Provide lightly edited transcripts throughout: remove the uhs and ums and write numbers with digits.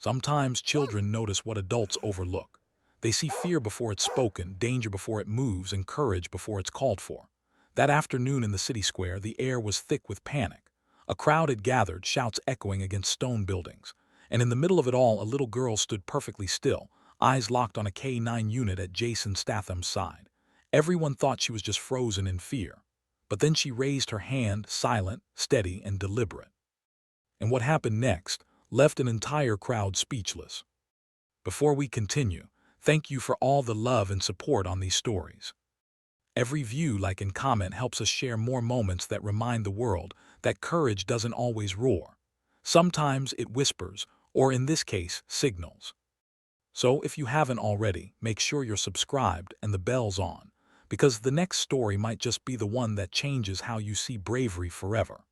Sometimes children notice what adults overlook. They see fear before it's spoken, danger before it moves, and courage before it's called for. That afternoon in the city square, the air was thick with panic. A crowd had gathered, shouts echoing against stone buildings. And in the middle of it all, a little girl stood perfectly still, eyes locked on a K-9 unit at Jason Statham's side. Everyone thought she was just frozen in fear. But then she raised her hand, silent, steady, and deliberate. And what happened next left an entire crowd speechless. Before we continue, thank you for all the love and support on these stories. Every view, like, and comment helps us share more moments that remind the world that courage doesn't always roar. Sometimes it whispers, or in this case, signals. So if you haven't already, make sure you're subscribed and the bell's on, because the next story might just be the one that changes how you see bravery forever.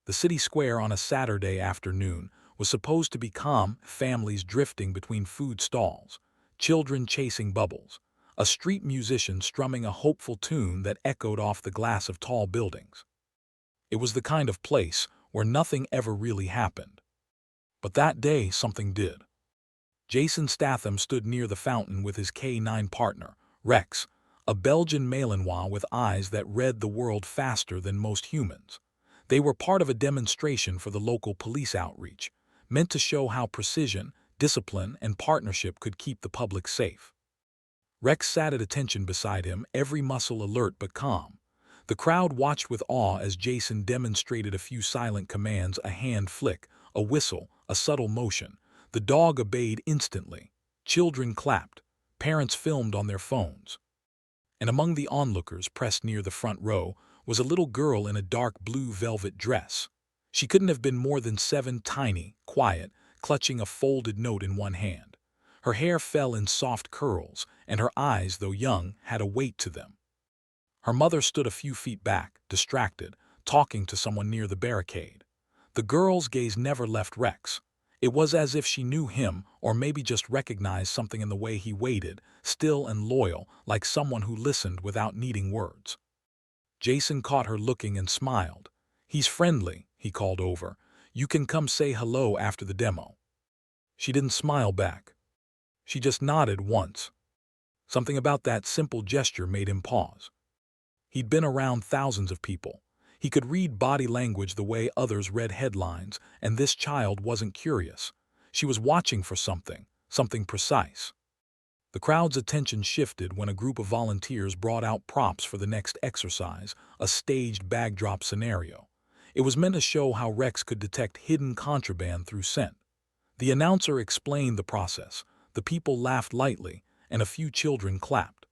The city square on a Saturday afternoon was supposed to be calm, families drifting between food stalls, children chasing bubbles, a street musician strumming a hopeful tune that echoed off the glass of tall buildings. It was the kind of place where nothing ever really happened. But that day, something did. Jason Statham stood near the fountain with his K-9 partner, Rex, a Belgian Malinois with eyes that read the world faster than most humans. They were part of a demonstration for the local police outreach, meant to show how precision, discipline, and partnership could keep the public safe. Rex sat at attention beside him, every muscle alert but calm. The crowd watched with awe as Jason demonstrated a few silent commands, a hand flick, a whistle, a subtle motion. The dog obeyed instantly. Children clapped. Parents filmed on their phones. And among the onlookers pressed near the front row was a little girl in a dark blue velvet dress. She couldn't have been more than 7, tiny, quiet, clutching a folded note in one hand. Her hair fell in soft curls, and her eyes, though young, had a weight to them. Her mother stood a few feet back, distracted, talking to someone near the barricade. The girl's gaze never left Rex. It was as if she knew him, or maybe just recognized something in the way he waited, still and loyal, like someone who listened without needing words. Jason caught her looking and smiled. "He's friendly," he called over. "You can come say hello after the demo." She didn't smile back. She just nodded once. Something about that simple gesture made him pause. He'd been around thousands of people. He could read body language the way others read headlines, and this child wasn't curious. She was watching for something, something precise. The crowd's attention shifted when a group of volunteers brought out props for the next exercise, a staged bag drop scenario. It was meant to show how Rex could detect hidden contraband through scent. The announcer explained the process. The people laughed lightly, and a few children clapped.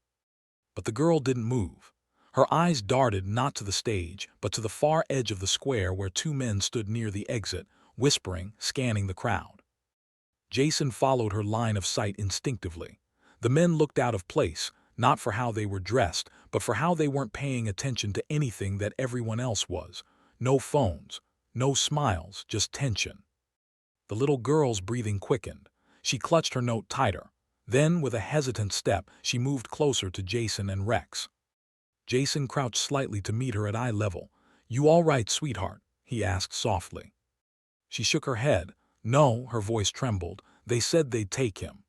But the girl didn't move. Her eyes darted not to the stage, but to the far edge of the square where 2 men stood near the exit, whispering, scanning the crowd. Jason followed her line of sight instinctively. The men looked out of place, not for how they were dressed, but for how they weren't paying attention to anything that everyone else was. No phones, no smiles, just tension. The little girl's breathing quickened. She clutched her note tighter. Then, with a hesitant step, she moved closer to Jason and Rex. Jason crouched slightly to meet her at eye level. "You all right, sweetheart?" he asked softly. She shook her head. "No," her voice trembled. "They said they'd take him."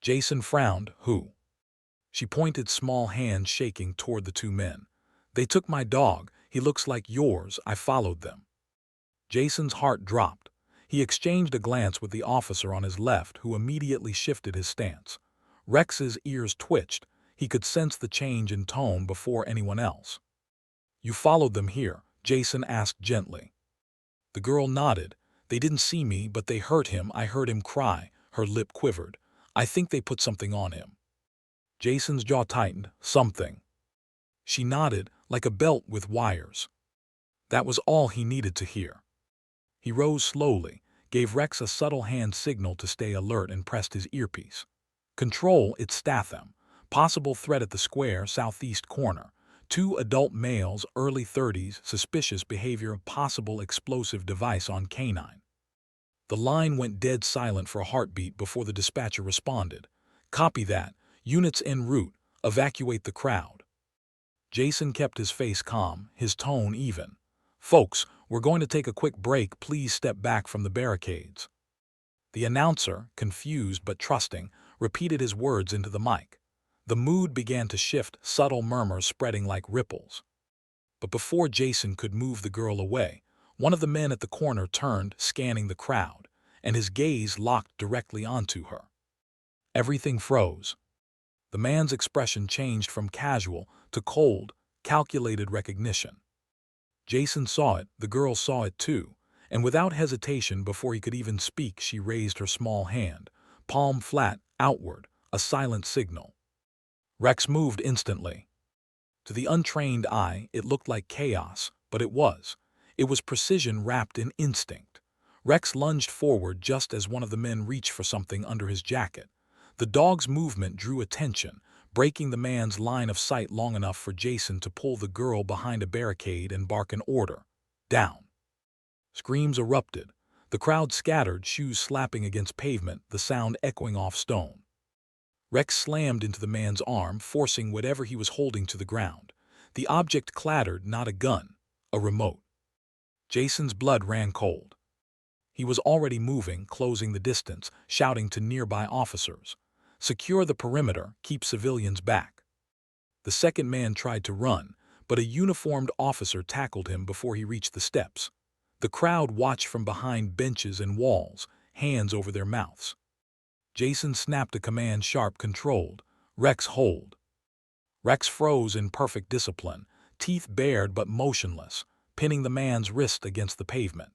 Jason frowned. "Who?" She pointed, small hands shaking toward the 2 men. "They took my dog. He looks like yours. I followed them." Jason's heart dropped. He exchanged a glance with the officer on his left, who immediately shifted his stance. Rex's ears twitched. He could sense the change in tone before anyone else. "You followed them here?" Jason asked gently. The girl nodded. "They didn't see me, but they hurt him. I heard him cry." Her lip quivered. "I think they put something on him." Jason's jaw tightened. "Something?" She nodded, "like a belt with wires." That was all he needed to hear. He rose slowly, gave Rex a subtle hand signal to stay alert, and pressed his earpiece. "Control, it's Statham. Possible threat at the square, southeast corner. 2 adult males, early 30s, suspicious behavior of possible explosive device on K-9. The line went dead silent for a heartbeat before the dispatcher responded. "Copy that. Units en route. Evacuate the crowd." Jason kept his face calm, his tone even. "Folks, we're going to take a quick break. Please step back from the barricades." The announcer, confused but trusting, repeated his words into the mic. The mood began to shift, subtle murmurs spreading like ripples. But before Jason could move the girl away, one of the men at the corner turned, scanning the crowd, and his gaze locked directly onto her. Everything froze. The man's expression changed from casual to cold, calculated recognition. Jason saw it, the girl saw it too, and without hesitation, before he could even speak, she raised her small hand, palm flat, outward, a silent signal. Rex moved instantly. To the untrained eye, it looked like chaos, but it was. It was precision wrapped in instinct. Rex lunged forward just as one of the men reached for something under his jacket. The dog's movement drew attention, breaking the man's line of sight long enough for Jason to pull the girl behind a barricade and bark an order. Down. Screams erupted. The crowd scattered, shoes slapping against pavement, the sound echoing off stone. Rex slammed into the man's arm, forcing whatever he was holding to the ground. The object clattered, not a gun, a remote. Jason's blood ran cold. He was already moving, closing the distance, shouting to nearby officers. "Secure the perimeter, keep civilians back." The second man tried to run, but a uniformed officer tackled him before he reached the steps. The crowd watched from behind benches and walls, hands over their mouths. Jason snapped a command, sharp, controlled. "Rex, hold." Rex froze in perfect discipline, teeth bared but motionless, pinning the man's wrist against the pavement.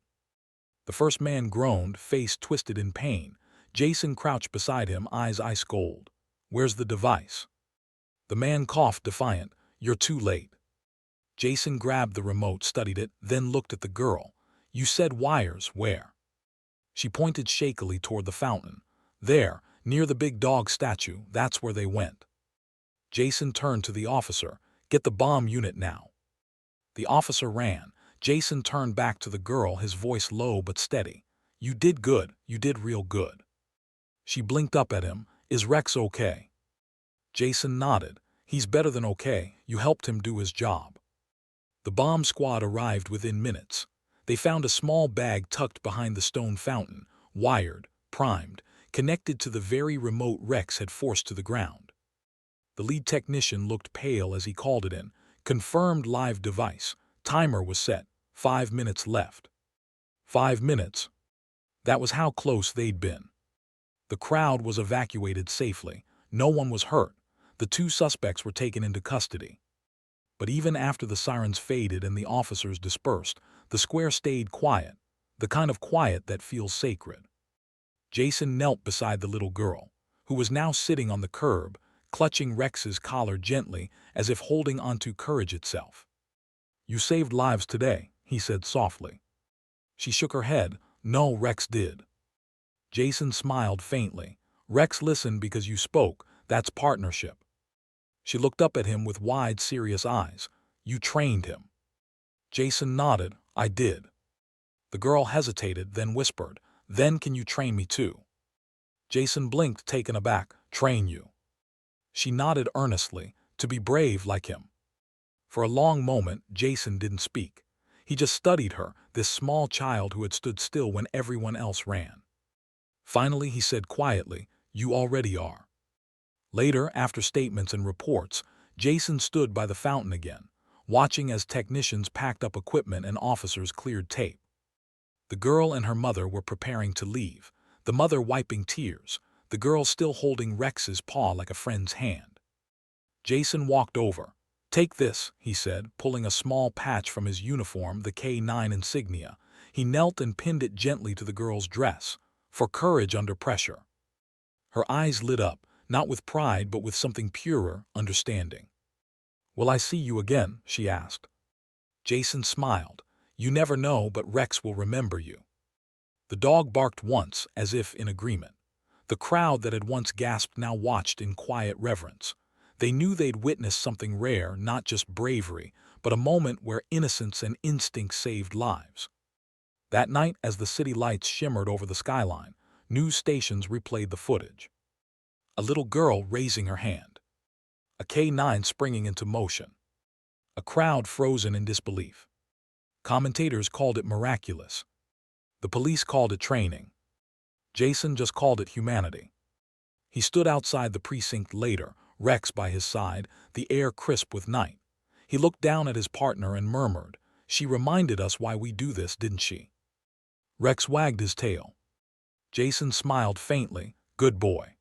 The first man groaned, face twisted in pain. Jason crouched beside him, eyes ice cold. "Where's the device?" The man coughed, defiant. "You're too late." Jason grabbed the remote, studied it, then looked at the girl. "You said wires, where?" She pointed shakily toward the fountain. "There, near the big dog statue, that's where they went." Jason turned to the officer. "Get the bomb unit now." The officer ran. Jason turned back to the girl, his voice low but steady. "You did good, you did real good." She blinked up at him. "Is Rex okay?" Jason nodded. "He's better than okay, you helped him do his job." The bomb squad arrived within minutes. They found a small bag tucked behind the stone fountain, wired, primed, connected to the very remote Rex had forced to the ground. The lead technician looked pale as he called it in. "Confirmed live device. Timer was set. 5 minutes left." 5 minutes. That was how close they'd been. The crowd was evacuated safely. No one was hurt. The two suspects were taken into custody. But even after the sirens faded and the officers dispersed, the square stayed quiet, the kind of quiet that feels sacred. Jason knelt beside the little girl, who was now sitting on the curb, clutching Rex's collar gently, as if holding onto courage itself. "You saved lives today," he said softly. She shook her head. "No, Rex did." Jason smiled faintly. "Rex listened because you spoke. That's partnership." She looked up at him with wide, serious eyes. "You trained him." Jason nodded. "I did." The girl hesitated, then whispered, "Then can you train me too?" Jason blinked, taken aback. "Train you?" She nodded earnestly. "To be brave like him." For a long moment, Jason didn't speak. He just studied her, this small child who had stood still when everyone else ran. Finally, he said quietly, "You already are." Later, after statements and reports, Jason stood by the fountain again, watching as technicians packed up equipment and officers cleared tape. The girl and her mother were preparing to leave, the mother wiping tears, the girl still holding Rex's paw like a friend's hand. Jason walked over. "Take this," he said, pulling a small patch from his uniform, the K9 insignia. He knelt and pinned it gently to the girl's dress, for courage under pressure. Her eyes lit up, not with pride but with something purer, understanding. "Will I see you again?" she asked. Jason smiled. "You never know, but Rex will remember you." The dog barked once, as if in agreement. The crowd that had once gasped now watched in quiet reverence. They knew they'd witnessed something rare, not just bravery, but a moment where innocence and instinct saved lives. That night, as the city lights shimmered over the skyline, news stations replayed the footage. A little girl raising her hand. A K9 springing into motion. A crowd frozen in disbelief. Commentators called it miraculous. The police called it training. Jason just called it humanity. He stood outside the precinct later, Rex by his side, the air crisp with night. He looked down at his partner and murmured, "She reminded us why we do this, didn't she?" Rex wagged his tail. Jason smiled faintly, "Good boy."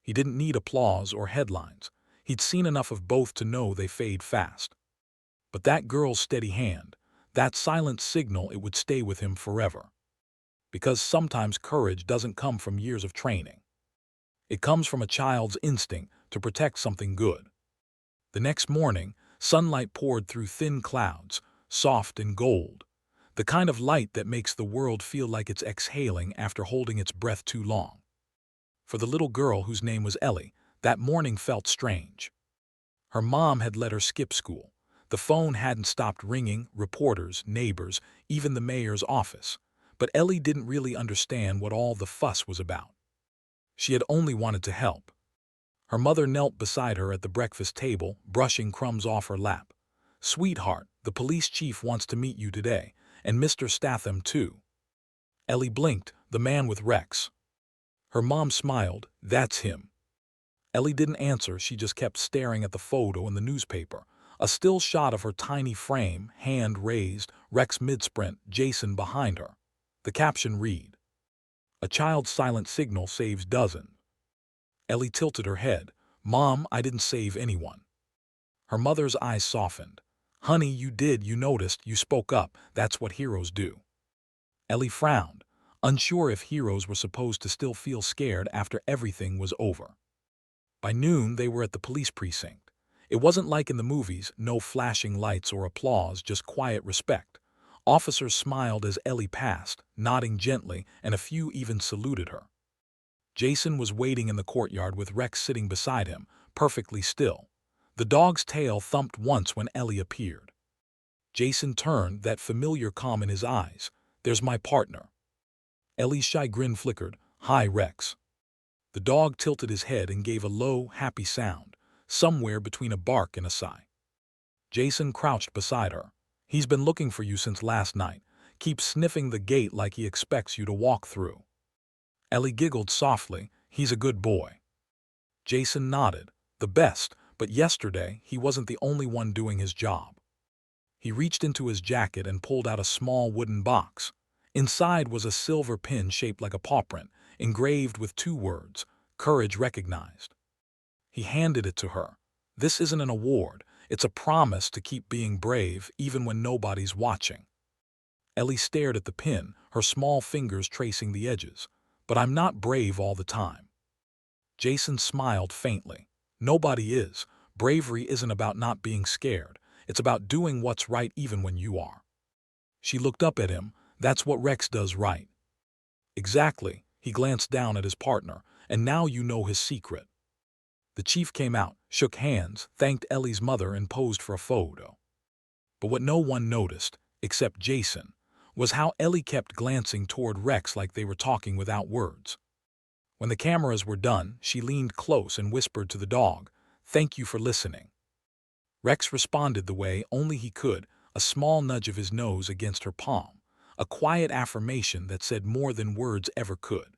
He didn't need applause or headlines. He'd seen enough of both to know they fade fast. But that girl's steady hand, that silent signal, it would stay with him forever. Because sometimes courage doesn't come from years of training. It comes from a child's instinct to protect something good. The next morning, sunlight poured through thin clouds, soft and gold, the kind of light that makes the world feel like it's exhaling after holding its breath too long. For the little girl whose name was Ellie, that morning felt strange. Her mom had let her skip school. The phone hadn't stopped ringing, reporters, neighbors, even the mayor's office. But Ellie didn't really understand what all the fuss was about. She had only wanted to help. Her mother knelt beside her at the breakfast table, brushing crumbs off her lap. "Sweetheart, the police chief wants to meet you today, and Mr. Statham too." Ellie blinked, "The man with Rex." Her mom smiled, "That's him." Ellie didn't answer, she just kept staring at the photo in the newspaper. A still shot of her tiny frame, hand raised, Rex mid-sprint, Jason behind her. The caption read, "A child's silent signal saves dozens." Ellie tilted her head. "Mom, I didn't save anyone." Her mother's eyes softened. "Honey, you did, you noticed, you spoke up, that's what heroes do." Ellie frowned, unsure if heroes were supposed to still feel scared after everything was over. By noon, they were at the police precinct. It wasn't like in the movies, no flashing lights or applause, just quiet respect. Officers smiled as Ellie passed, nodding gently, and a few even saluted her. Jason was waiting in the courtyard with Rex sitting beside him, perfectly still. The dog's tail thumped once when Ellie appeared. Jason turned, that familiar calm in his eyes. "There's my partner." Ellie's shy grin flickered. "Hi, Rex." The dog tilted his head and gave a low, happy sound, somewhere between a bark and a sigh. Jason crouched beside her. "He's been looking for you since last night. Keeps sniffing the gate like he expects you to walk through." Ellie giggled softly. "He's a good boy." Jason nodded. "The best, but yesterday he wasn't the only one doing his job." He reached into his jacket and pulled out a small wooden box. Inside was a silver pin shaped like a paw print, engraved with 2 words, "Courage Recognized." He handed it to her. "This isn't an award, it's a promise to keep being brave even when nobody's watching." Ellie stared at the pin, her small fingers tracing the edges. "But I'm not brave all the time." Jason smiled faintly. "Nobody is. Bravery isn't about not being scared. It's about doing what's right even when you are." She looked up at him. "That's what Rex does, right?" "Exactly." He glanced down at his partner. "And now you know his secret." The chief came out, shook hands, thanked Ellie's mother, and posed for a photo. But what no one noticed, except Jason, was how Ellie kept glancing toward Rex like they were talking without words. When the cameras were done, she leaned close and whispered to the dog, "Thank you for listening." Rex responded the way only he could, a small nudge of his nose against her palm, a quiet affirmation that said more than words ever could.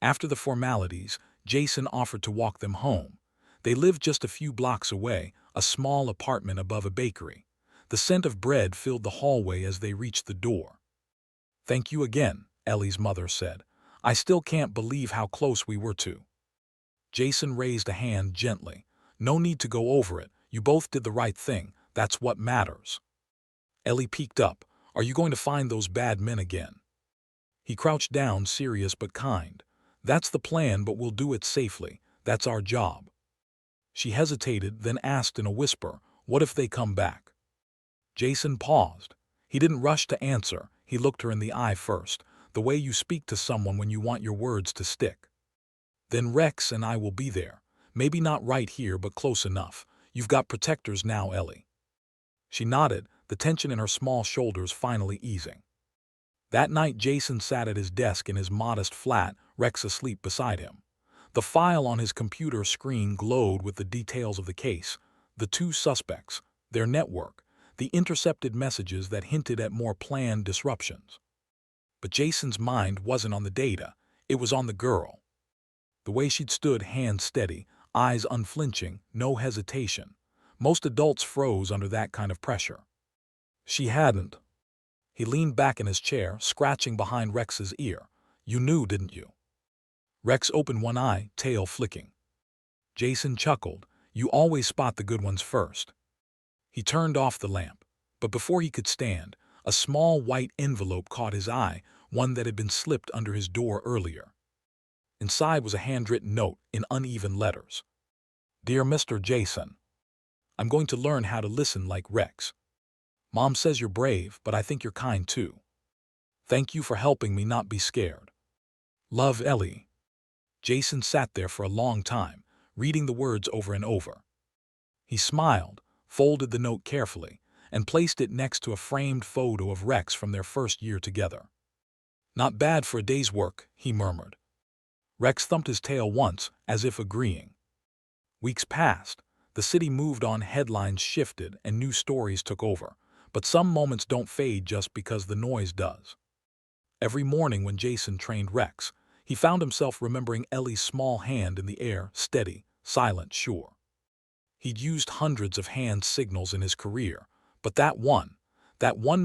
After the formalities, Jason offered to walk them home. They lived just a few blocks away, a small apartment above a bakery. The scent of bread filled the hallway as they reached the door. "Thank you again," Ellie's mother said. "I still can't believe how close we were to." Jason raised a hand gently. "No need to go over it. You both did the right thing. That's what matters." Ellie peeked up. "Are you going to find those bad men again?" He crouched down, serious but kind. "That's the plan, but we'll do it safely. That's our job." She hesitated, then asked in a whisper, "What if they come back?" Jason paused. He didn't rush to answer. He looked her in the eye first, the way you speak to someone when you want your words to stick. "Then Rex and I will be there. Maybe not right here, but close enough. You've got protectors now, Ellie." She nodded, the tension in her small shoulders finally easing. That night, Jason sat at his desk in his modest flat, Rex asleep beside him. The file on his computer screen glowed with the details of the case, the 2 suspects, their network, the intercepted messages that hinted at more planned disruptions. But Jason's mind wasn't on the data. It was on the girl. The way she'd stood, hands steady, eyes unflinching, no hesitation. Most adults froze under that kind of pressure. She hadn't. He leaned back in his chair, scratching behind Rex's ear. You knew, didn't you? Rex opened one eye, tail flicking. Jason chuckled. You always spot the good ones first. He turned off the lamp, but before he could stand, a small white envelope caught his eye, one that had been slipped under his door earlier. Inside was a handwritten note in uneven letters. Dear Mr. Jason, I'm going to learn how to listen like Rex. Mom says you're brave, but I think you're kind too. Thank you for helping me not be scared. Love, Ellie. Jason sat there for a long time, reading the words over and over. He smiled, folded the note carefully, and placed it next to a framed photo of Rex from their first year together. Not bad for a day's work, he murmured. Rex thumped his tail once, as if agreeing. Weeks passed. The city moved on, headlines shifted, and new stories took over. But some moments don't fade just because the noise does. Every morning when Jason trained Rex, he found himself remembering Ellie's small hand in the air, steady, silent, sure. He'd used hundreds of hand signals in his career, but that one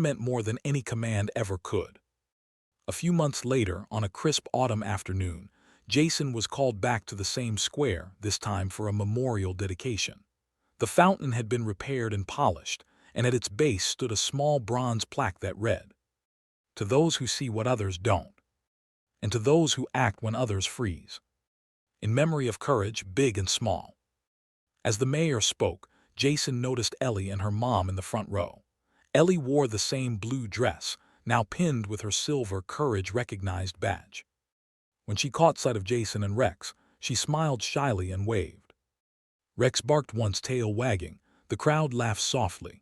meant more than any command ever could. A few months later, on a crisp autumn afternoon, Jason was called back to the same square, this time for a memorial dedication. The fountain had been repaired and polished, and at its base stood a small bronze plaque that read, "To those who see what others don't, and to those who act when others freeze. In memory of courage, big and small." As the mayor spoke, Jason noticed Ellie and her mom in the front row. Ellie wore the same blue dress, now pinned with her silver Courage Recognized badge. When she caught sight of Jason and Rex, she smiled shyly and waved. Rex barked once, tail wagging. The crowd laughed softly.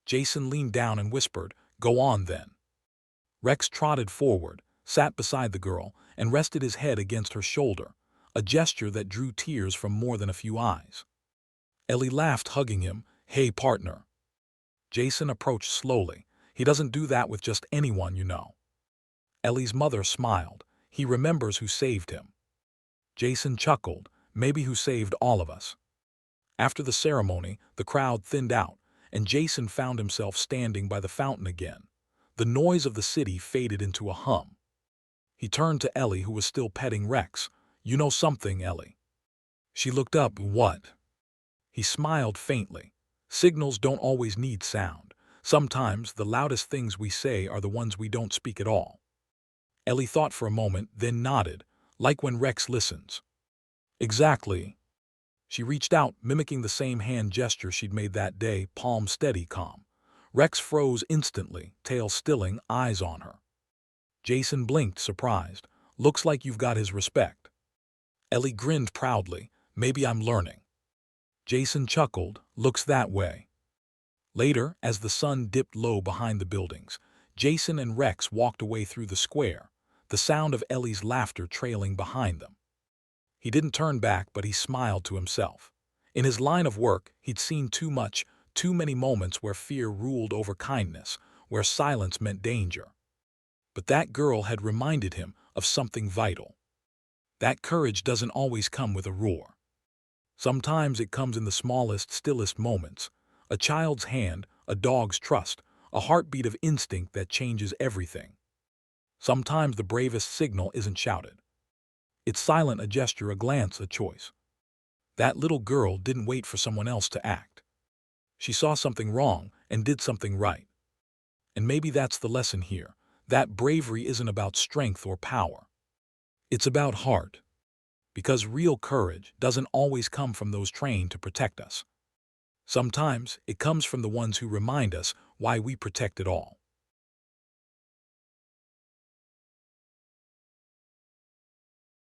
Jason leaned down and whispered, "Go on then." Rex trotted forward, sat beside the girl, and rested his head against her shoulder, a gesture that drew tears from more than a few eyes. Ellie laughed, hugging him. "Hey, partner." Jason approached slowly. "He doesn't do that with just anyone, you know." Ellie's mother smiled. "He remembers who saved him." Jason chuckled. "Maybe who saved all of us." After the ceremony, the crowd thinned out, and Jason found himself standing by the fountain again. The noise of the city faded into a hum. He turned to Ellie, who was still petting Rex. "You know something, Ellie?" She looked up. "What?" He smiled faintly. "Signals don't always need sound. Sometimes the loudest things we say are the ones we don't speak at all." Ellie thought for a moment, then nodded, "Like when Rex listens." "Exactly." She reached out, mimicking the same hand gesture she'd made that day, palm steady, calm. Rex froze instantly, tail stilling, eyes on her. Jason blinked, surprised. "Looks like you've got his respect." Ellie grinned proudly. "Maybe I'm learning." Jason chuckled. "Looks that way." Later, as the sun dipped low behind the buildings, Jason and Rex walked away through the square, the sound of Ellie's laughter trailing behind them. He didn't turn back, but he smiled to himself. In his line of work, he'd seen too much, too many moments where fear ruled over kindness, where silence meant danger. But that girl had reminded him of something vital. That courage doesn't always come with a roar. Sometimes it comes in the smallest, stillest moments. A child's hand, a dog's trust, a heartbeat of instinct that changes everything. Sometimes the bravest signal isn't shouted. It's silent, a gesture, a glance, a choice. That little girl didn't wait for someone else to act. She saw something wrong and did something right. And maybe that's the lesson here, that bravery isn't about strength or power. It's about heart. Because real courage doesn't always come from those trained to protect us. Sometimes it comes from the ones who remind us why we protect it all.